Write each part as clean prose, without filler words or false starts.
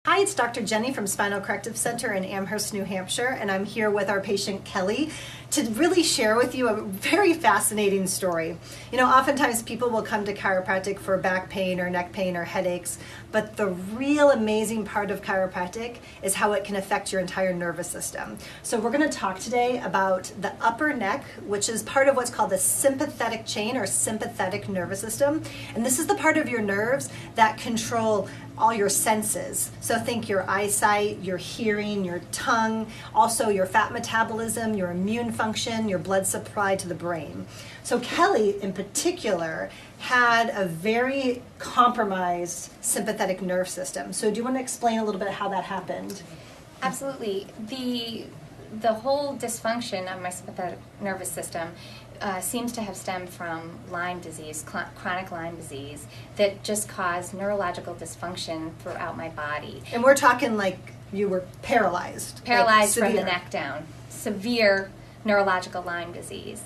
Hi, it's Dr. Jenny from Spinal Corrective Center in Amherst, New Hampshire, and I'm here with our patient Kelly to really share with you a very fascinating story. You know, oftentimes people will come to chiropractic for back pain or neck pain or headaches, but the real amazing part of chiropractic is how it can affect your entire nervous system. So we're going to talk today about the upper neck, which is part of what's called the sympathetic chain or sympathetic nervous system. And this is the part of your nerves that control all your senses. So think your eyesight, your hearing, your tongue, also your fat metabolism, your immune function, your blood supply to the brain. So Kelly in particular had a very compromised sympathetic nerve system. So do you want to explain a little bit how that happened? Absolutely. The whole dysfunction of my sympathetic nervous system seems to have stemmed from Lyme disease, chronic Lyme disease, that just caused neurological dysfunction throughout my body. And we're talking like you were paralyzed. Paralyzed from the neck down. Severe neurological Lyme disease.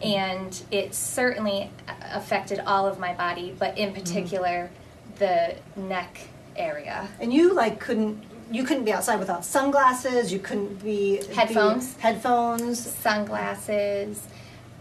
And it certainly affected all of my body, but in particular the neck area. And you couldn't be outside without sunglasses, you couldn't be... Headphones. Sunglasses.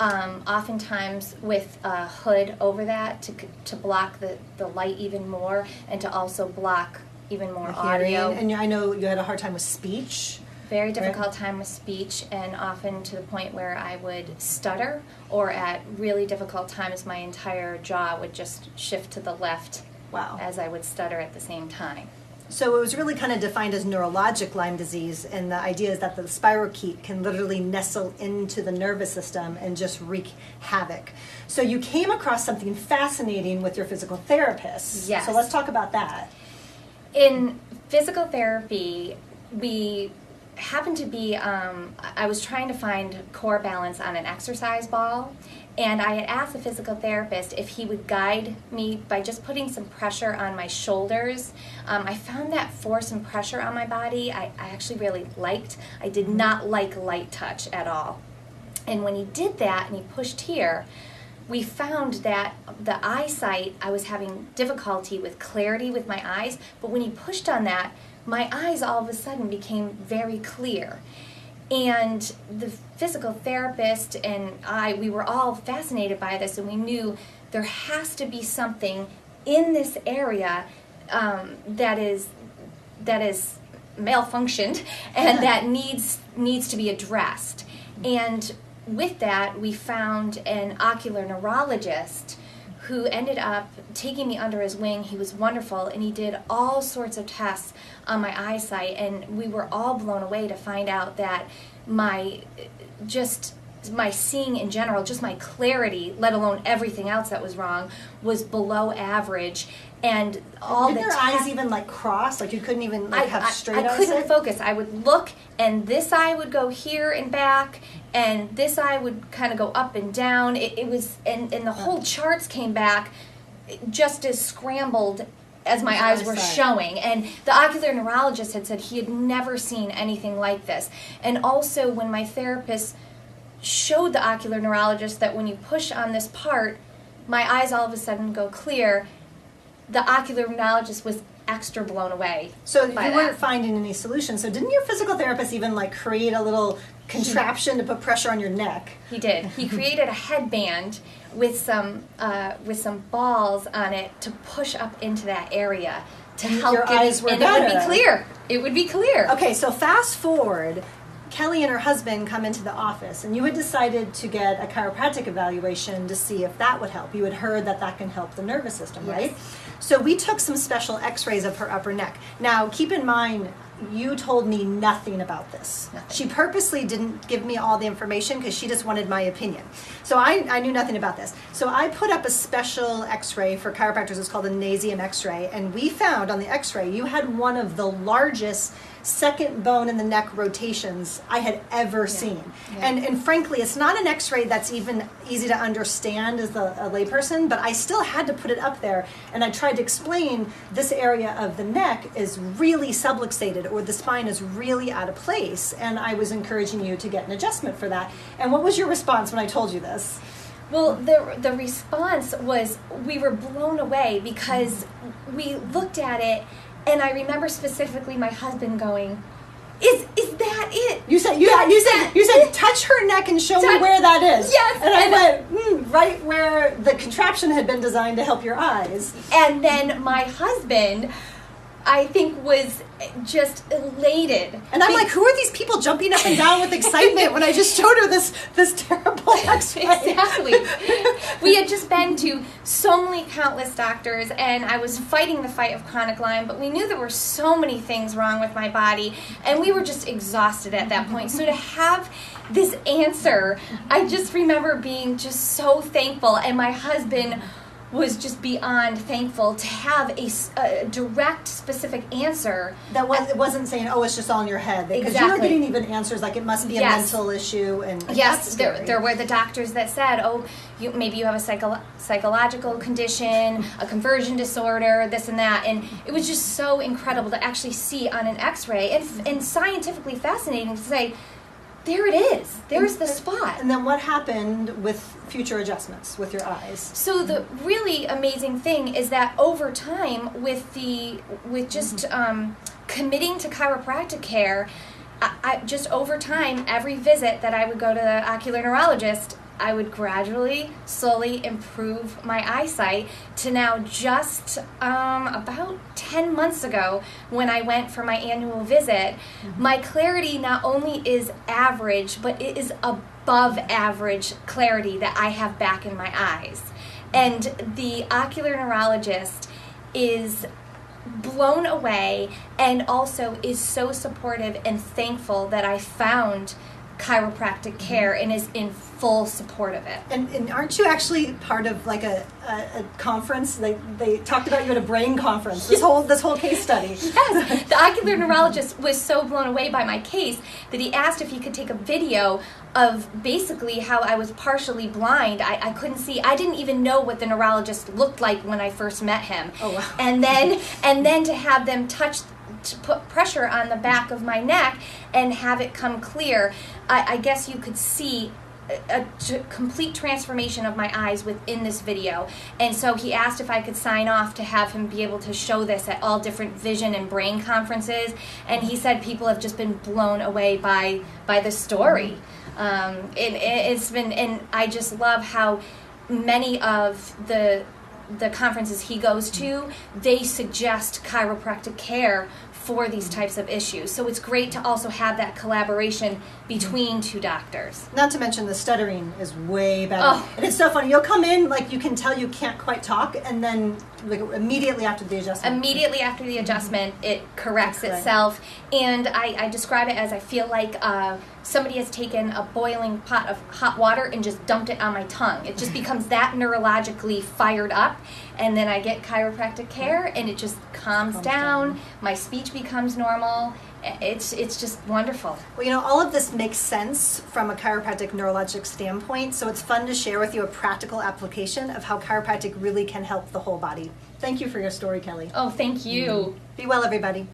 Oftentimes with a hood over that to block the light even more and to also block even more audio. And I know you had a hard time with speech. Very difficult time with speech, and often to the point where I would stutter, or at really difficult times my entire jaw would just shift to the left. Wow. As I would stutter at the same time. So it was really kind of defined as neurologic Lyme disease, and the idea is that the spirochete can literally nestle into the nervous system and just wreak havoc. So you came across something fascinating with your physical therapist. Yes. So let's talk about that. In physical therapy, we happened to be, I was trying to find core balance on an exercise ball, and I had asked the physical therapist if he would guide me by just putting some pressure on my shoulders. I found that force and pressure on my body I actually really liked. I did not like light touch at all. And when he did that and he pushed here, we found that the eyesight, I was having difficulty with clarity with my eyes, but when he pushed on that, my eyes all of a sudden became very clear. And the physical therapist and we were all fascinated by this, and we knew there has to be something in this area that is malfunctioned and that needs to be addressed. And with that, we found an ocular neurologist who ended up taking me under his wing. He was wonderful, and he did all sorts of tests on my eyesight, and we were all blown away to find out that my seeing in general, just my clarity, let alone everything else that was wrong, was below average. And all Didn't your eyes even like cross? Like you couldn't even have straight eyes? I couldn't focus. I would look, and this eye would go here and back, and this eye would kind of go up and down. It was, and the whole charts came back just as scrambled as my eyes were showing. And the ocular neurologist had said he had never seen anything like this. And also when my therapist showed the ocular neurologist that when you push on this part, my eyes all of a sudden go clear, the ocular neurologist was extra blown away. So you weren't finding any solution. So didn't your physical therapist even like create a little contraption to put pressure on your neck? He did. He created a headband with some balls on it to push up into that area to help your eyes were better. It would be clear. It would be clear. Okay, so fast forward. Kelly and her husband come into the office, and you had decided to get a chiropractic evaluation to see if that would help. You had heard that can help the nervous system, yes. Right? So we took some special x-rays of her upper neck. Now, keep in mind, you told me nothing about this. Nothing. She purposely didn't give me all the information because she just wanted my opinion. So I knew nothing about this. So I put up a special x-ray for chiropractors. It's called a nasium x-ray, and we found on the x-ray you had one of the largest second bone in the neck rotations I had ever seen. Yeah. And frankly, it's not an x-ray that's even easy to understand as a layperson, but I still had to put it up there, and I tried to explain this area of the neck is really subluxated, or the spine is really out of place, and I was encouraging you to get an adjustment for that. And what was your response when I told you this? Well, the response was we were blown away because we looked at it And I remember specifically my husband going, Is that it? You said, touch her neck and show me where that is. Yes. And I went, right where the contraption had been designed to help your eyes. And then my husband, I think, was just elated. And I'm like, who are these people jumping up and down with excitement when I just showed her this terrible X-ray? Exactly. We had just been to so many countless doctors, and I was fighting the fight of chronic Lyme, but we knew there were so many things wrong with my body, and we were just exhausted at that point. So to have this answer, I just remember being just so thankful, and my husband was just beyond thankful to have a direct, specific answer. It wasn't saying, oh, it's just all in your head. Because you were getting even answers like it must be a mental issue. And yes, there were the doctors that said, oh, maybe you have a psychological condition, a conversion disorder, this and that. And it was just so incredible to actually see on an x-ray and scientifically fascinating to say, there it is. There's the spot. And then what happened with future adjustments with your eyes? So the really amazing thing is that over time, with just committing to chiropractic care, I just over time, every visit that I would go to the ocular neurologist, I would gradually, slowly improve my eyesight to now just about 10 months ago when I went for my annual visit. My clarity not only is average, but it is above average clarity that I have back in my eyes. And the ocular neurologist is blown away and also is so supportive and thankful that I found chiropractic care and is in full support of it. And aren't you actually part of like a conference? They talked about you at a brain conference. This whole case study. Yes, the ocular neurologist was so blown away by my case that he asked if he could take a video of basically how I was partially blind. I couldn't see. I didn't even know what the neurologist looked like when I first met him. Oh wow! And then to have them to put pressure on the back of my neck and have it come clear, I guess you could see a complete transformation of my eyes within this video. And so he asked if I could sign off to have him be able to show this at all different vision and brain conferences, and he said people have just been blown away by the story. It's been, and I just love how many of the conferences he goes to, they suggest chiropractic care for these types of issues. So it's great to also have that collaboration between two doctors. Not to mention the stuttering is way better. Oh. And it's so funny. You'll come in, like you can tell you can't quite talk, and then like, immediately after the adjustment. Immediately after the adjustment, it corrects itself. And I describe it as I feel like somebody has taken a boiling pot of hot water and just dumped it on my tongue. It just becomes that neurologically fired up, and then I get chiropractic care and it just calms down. My speech becomes normal. It's just wonderful. Well, all of this makes sense from a chiropractic neurologic standpoint, so it's fun to share with you a practical application of how chiropractic really can help the whole body. Thank you for your story, Kelly. Oh, thank you. Be well, everybody.